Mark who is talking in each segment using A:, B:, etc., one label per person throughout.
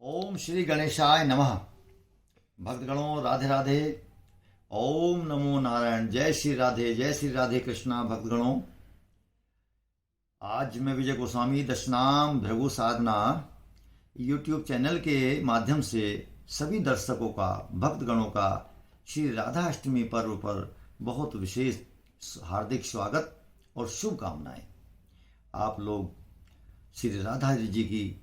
A: ओम श्री गणेशाय नमः। भक्तगणों राधे राधे। ओम नमो नारायण। जय श्री राधे कृष्णा। भक्तगणों, आज मैं विजय गोस्वामी दशनाम भृगु साधना यूट्यूब चैनल के माध्यम से सभी दर्शकों का, भक्तगणों का श्री राधा अष्टमी पर्व पर बहुत विशेष हार्दिक स्वागत और शुभकामनाएं। आप लोग श्री राधा जी की,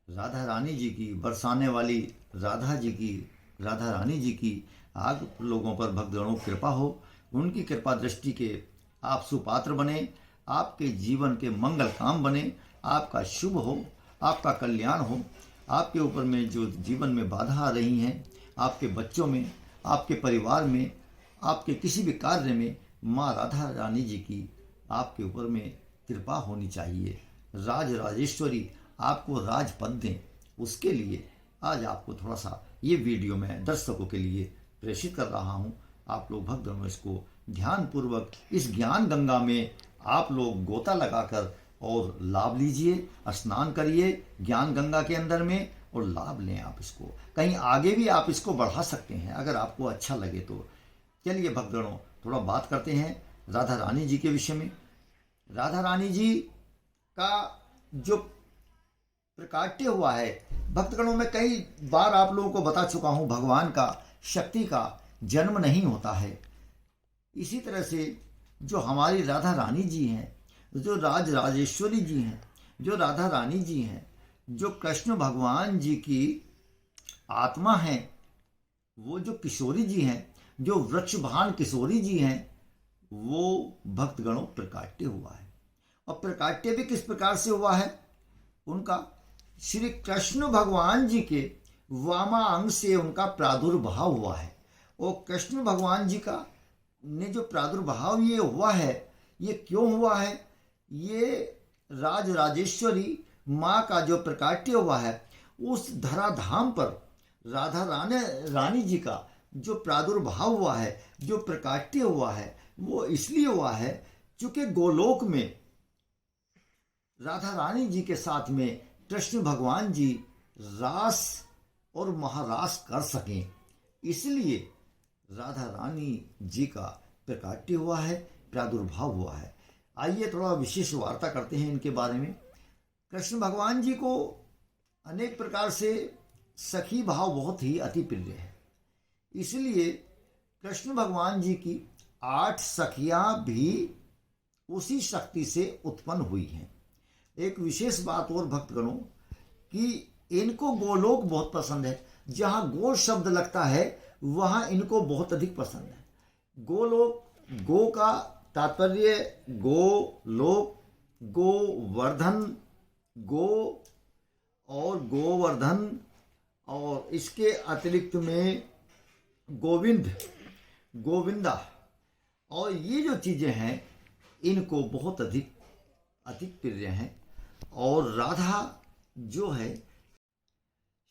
A: राधा रानी जी की, बरसाने वाली राधा जी की, राधा रानी जी की आप लोगों पर भक्तगणों की कृपा हो। उनकी कृपा दृष्टि के आप सुपात्र बने, आपके जीवन के मंगल काम बने, आपका शुभ हो, आपका कल्याण हो। आपके ऊपर में जो जीवन में बाधा आ रही हैं, आपके बच्चों में, आपके परिवार में, आपके किसी भी कार्य में, माँ राधा रानी जी की आपके ऊपर में कृपा होनी चाहिए। राज राजेश्वरी आपको राज पद दें, उसके लिए आज आपको थोड़ा सा ये वीडियो मैं दर्शकों के लिए प्रेषित कर रहा हूँ। आप लोग भक्तगणों इसको ध्यानपूर्वक इस ज्ञान गंगा में आप लोग गोता लगाकर और लाभ लीजिए, स्नान करिए ज्ञान गंगा के अंदर में और लाभ लें। आप इसको कहीं आगे भी आप इसको बढ़ा सकते हैं अगर आपको अच्छा लगे तो। चलिए भक्तगणों, थोड़ा बात करते हैं राधा रानी जी के विषय में। राधा रानी जी का जो प्रकाट्य हुआ है, भक्तगणों में कई बार आप लोगों को बता चुका हूं, भगवान का, शक्ति का जन्म नहीं होता है। इसी तरह से जो हमारी राधा रानी जी हैं, जो राज राजेश्वरी जी हैं, जो राधा रानी जी हैं, जो कृष्ण भगवान जी की आत्मा हैं, वो जो किशोरी जी हैं, जो वृक्षभान किशोरी जी हैं, वो भक्तगणों प्रकाट्य हुआ है। और प्रकाट्य भी किस प्रकार से हुआ है? उनका श्री कृष्ण भगवान जी के वामा अंग से उनका प्रादुर्भाव हुआ है। और कृष्ण भगवान जी का ने जो प्रादुर्भाव ये हुआ है, ये क्यों हुआ है? ये राज राजेश्वरी माँ का जो प्रकाट्य हुआ है, उस धराधाम पर राधा रानी जी का जो प्रादुर्भाव हुआ है, जो प्रकाट्य हुआ है, वो इसलिए हुआ है क्योंकि गोलोक में राधा रानी जी के साथ में कृष्ण भगवान जी रास और महारास कर सकें, इसलिए राधा रानी जी का प्रकाट्य हुआ है, प्रादुर्भाव हुआ है। आइए थोड़ा विशेष वार्ता करते हैं इनके बारे में। कृष्ण भगवान जी को अनेक प्रकार से सखी भाव बहुत ही अति प्रिय है, इसलिए कृष्ण भगवान जी की 8 सखियां भी उसी शक्ति से उत्पन्न हुई हैं। एक विशेष बात और भक्तगणों कि इनको गोलोक बहुत पसंद है। जहां गो शब्द लगता है वहां इनको बहुत अधिक पसंद है। गोलोक, गो का तात्पर्य गो लोक, गोवर्धन, गो और गोवर्धन, और इसके अतिरिक्त में गोविंद, गोविंदा, और ये जो चीजें हैं इनको बहुत अधिक प्रिय हैं। और राधा जो है,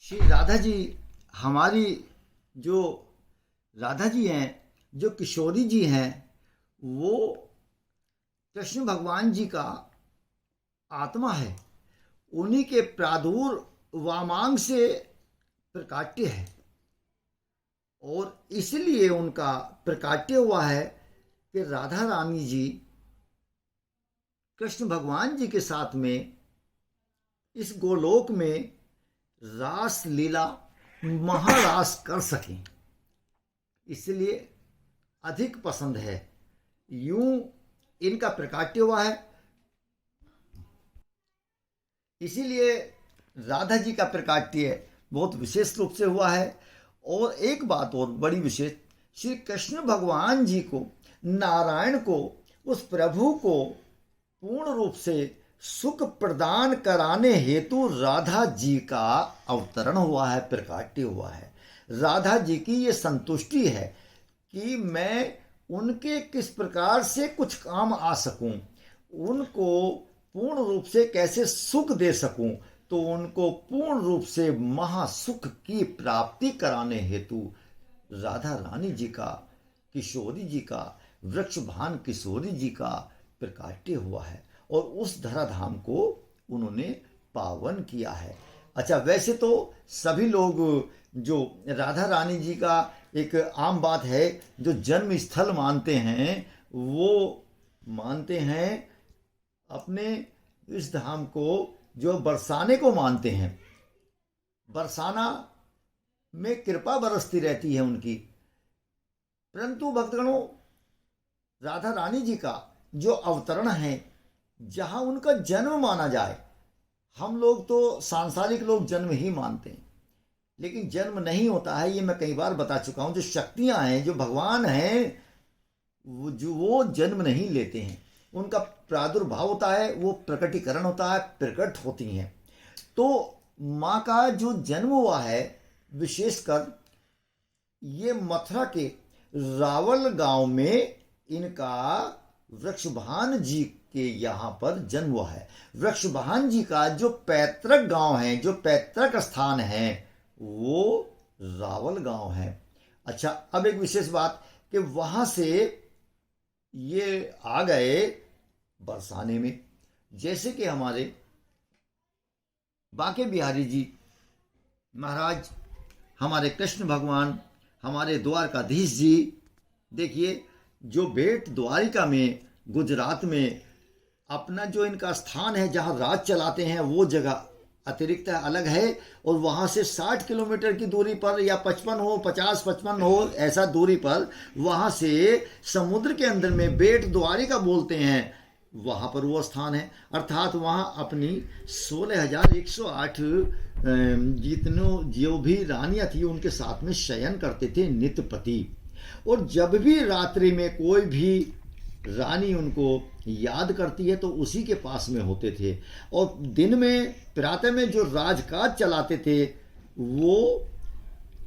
A: श्री राधा जी, हमारी जो राधा जी हैं, जो किशोरी जी हैं, वो कृष्ण भगवान जी का आत्मा है। उन्हीं के प्रादुर्वामांग से प्रकाट्य है और इसलिए उनका प्रकाट्य हुआ है कि राधा रानी जी कृष्ण भगवान जी के साथ में इस गोलोक में रास लीला महारास कर सकें, इसलिए अधिक पसंद है। यूं इनका प्रकाट्य हुआ है, इसीलिए राधा जी का प्रकाट्य बहुत विशेष रूप से हुआ है। और एक बात और बड़ी विशेष, श्री कृष्ण भगवान जी को, नारायण को, उस प्रभु को पूर्ण रूप से सुख प्रदान कराने हेतु राधा जी का अवतरण हुआ है, प्रकाट्य हुआ है। राधा जी की ये संतुष्टि है कि मैं उनके किस प्रकार से कुछ काम आ सकूं, उनको पूर्ण रूप से कैसे सुख दे सकूं, तो उनको पूर्ण रूप से महासुख की प्राप्ति कराने हेतु राधा रानी जी का, किशोरी जी का, वृक्षभान किशोरी जी का प्रकाट्य हुआ है और उस धराधाम को उन्होंने पावन किया है। अच्छा, वैसे तो सभी लोग जो राधा रानी जी का एक आम बात है, जो जन्म स्थल मानते हैं वो मानते हैं अपने इस धाम को, जो बरसाने को मानते हैं। बरसाना में कृपा बरसती रहती है उनकी। परंतु भक्तगणों, राधा रानी जी का जो अवतरण है, जहां उनका जन्म माना जाए, हम लोग तो सांसारिक लोग जन्म ही मानते हैं, लेकिन जन्म नहीं होता है, ये मैं कई बार बता चुका हूं। जो शक्तियां हैं, जो भगवान हैं, वो जन्म नहीं लेते हैं। उनका प्रादुर्भाव होता है, वो प्रकटीकरण होता है, प्रकट होती हैं। तो माँ का जो जन्म हुआ है, विशेषकर ये मथुरा के रावल गांव में इनका वृक्षभान जी के यहाँ पर जन्म हुआ है। वृक्षभान जी का जो पैतृक गांव है, जो पैतृक स्थान है, वो रावल गांव है। अच्छा, अब एक विशेष बात कि वहां से ये आ गए बरसाने में। जैसे कि हमारे बांके बिहारी जी महाराज, हमारे कृष्ण भगवान, हमारे द्वारकाधीश जी, देखिए जो बेट द्वारिका में, गुजरात में अपना जो इनका स्थान है, जहाँ राज चलाते हैं, वो जगह अतिरिक्त है, अलग है। और वहाँ से 60 किलोमीटर की दूरी पर, या 55 हो, 50-55 हो, ऐसा दूरी पर, वहाँ से समुद्र के अंदर में बेट द्वारिका बोलते हैं, वहाँ पर वो स्थान है। अर्थात वहाँ अपनी 16,108 जितनों जो भी रानियाँ थी, उनके साथ में शयन करते थे नित्यपति। और जब भी रात्रि में कोई भी रानी उनको याद करती है, तो उसी के पास में होते थे। और दिन में, प्रातः में जो राजकाज चलाते थे, वो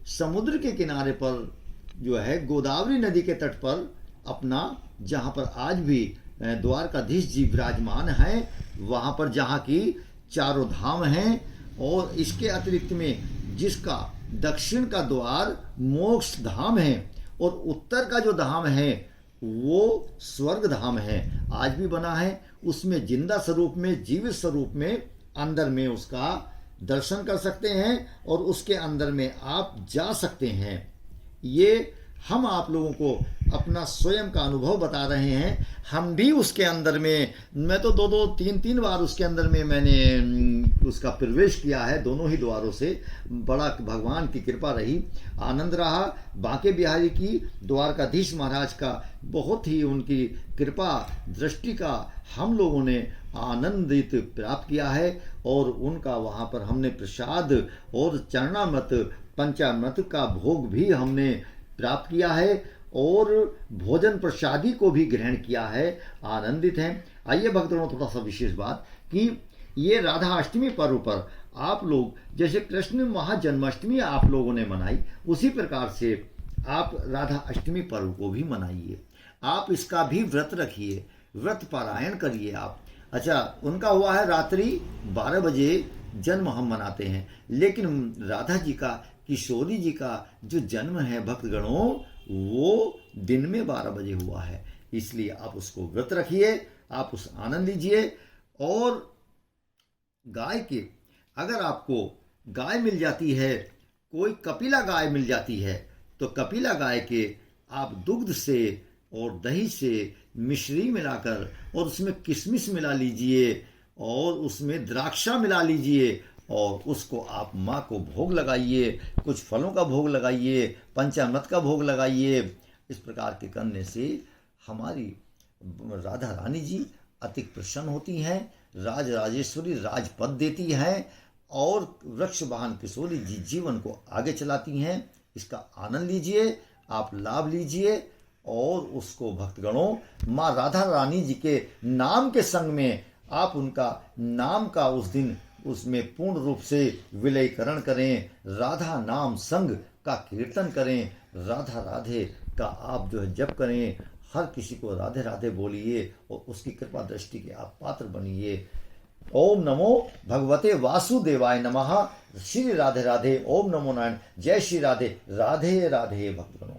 A: समुद्र के किनारे पर जो है, गोदावरी नदी के तट पर अपना, जहाँ पर आज भी द्वारकाधीश जी विराजमान हैं, वहाँ पर, जहाँ की चारों धाम हैं। और इसके अतिरिक्त में जिसका दक्षिण का द्वार मोक्ष धाम है, और उत्तर का जो धाम है वो स्वर्ग धाम है, आज भी बना है। उसमें जिंदा स्वरूप में, जीवित स्वरूप में, अंदर में उसका दर्शन कर सकते हैं, और उसके अंदर में आप जा सकते हैं। ये हम आप लोगों को अपना स्वयं का अनुभव बता रहे हैं। हम भी उसके अंदर में, मैं तो 2-2, 3-3 बार उसके अंदर में मैंने उसका प्रवेश किया है, दोनों ही द्वारों से। बड़ा भगवान की कृपा रही, आनंद रहा। बांके बिहारी की, द्वारकाधीश महाराज का बहुत ही उनकी कृपा दृष्टि का हम लोगों ने आनंदित प्राप्त किया है। और उनका वहाँ पर हमने प्रसाद और चरणामृत, पंचामृत का भोग भी हमने प्राप्त किया है, और भोजन प्रसादी को भी ग्रहण किया है, आनंदित हैं। आइए भक्तों, थोड़ा सा विशेष बात कि ये राधा अष्टमी पर्व पर आप लोग, जैसे कृष्ण महाजन्माष्टमी आप लोगों ने मनाई, उसी प्रकार से आप राधा अष्टमी पर्व को भी मनाइए। आप इसका भी व्रत रखिए, व्रत पारायण करिए आप। अच्छा, उनका हुआ है रात्रि 12 बजे जन्म हम मनाते हैं, लेकिन राधा जी का, किशोरी जी का जो जन्म है भक्तगणों, वो दिन में 12 बजे हुआ है। इसलिए आप उसको व्रत रखिए, आप उस आनंद लीजिए। और गाय के, अगर आपको गाय मिल जाती है, कोई कपिला गाय मिल जाती है, तो कपिला गाय के आप दुग्ध से और दही से मिश्री मिलाकर, और उसमें किशमिश मिला लीजिए, और उसमें द्राक्षा मिला लीजिए, और उसको आप माँ को भोग लगाइए। कुछ फलों का भोग लगाइए, पंचामृत का भोग लगाइए। इस प्रकार के करने से हमारी राधा रानी जी अति प्रसन्न होती हैं, राज राजेश्वरी राजपद देती हैं, और वृक्ष वाहन किशोरी जी जीवन को आगे चलाती हैं। इसका आनंद लीजिए, आप लाभ लीजिए, और उसको भक्तगणों माँ राधा रानी जी के नाम के संग में आप उनका नाम का उस दिन उसमें पूर्ण रूप से विलयीकरण करें, राधा नाम संग का कीर्तन करें, राधा राधे का आप जो है जप करें, हर किसी को राधे राधे बोलिए, और उसकी कृपा दृष्टि के आप पात्र बनिए। ओम नमो भगवते वासुदेवाय नमः। श्री राधे राधे। ओम नमो नारायण। जय श्री राधे। राधे राधे भक्तगणों।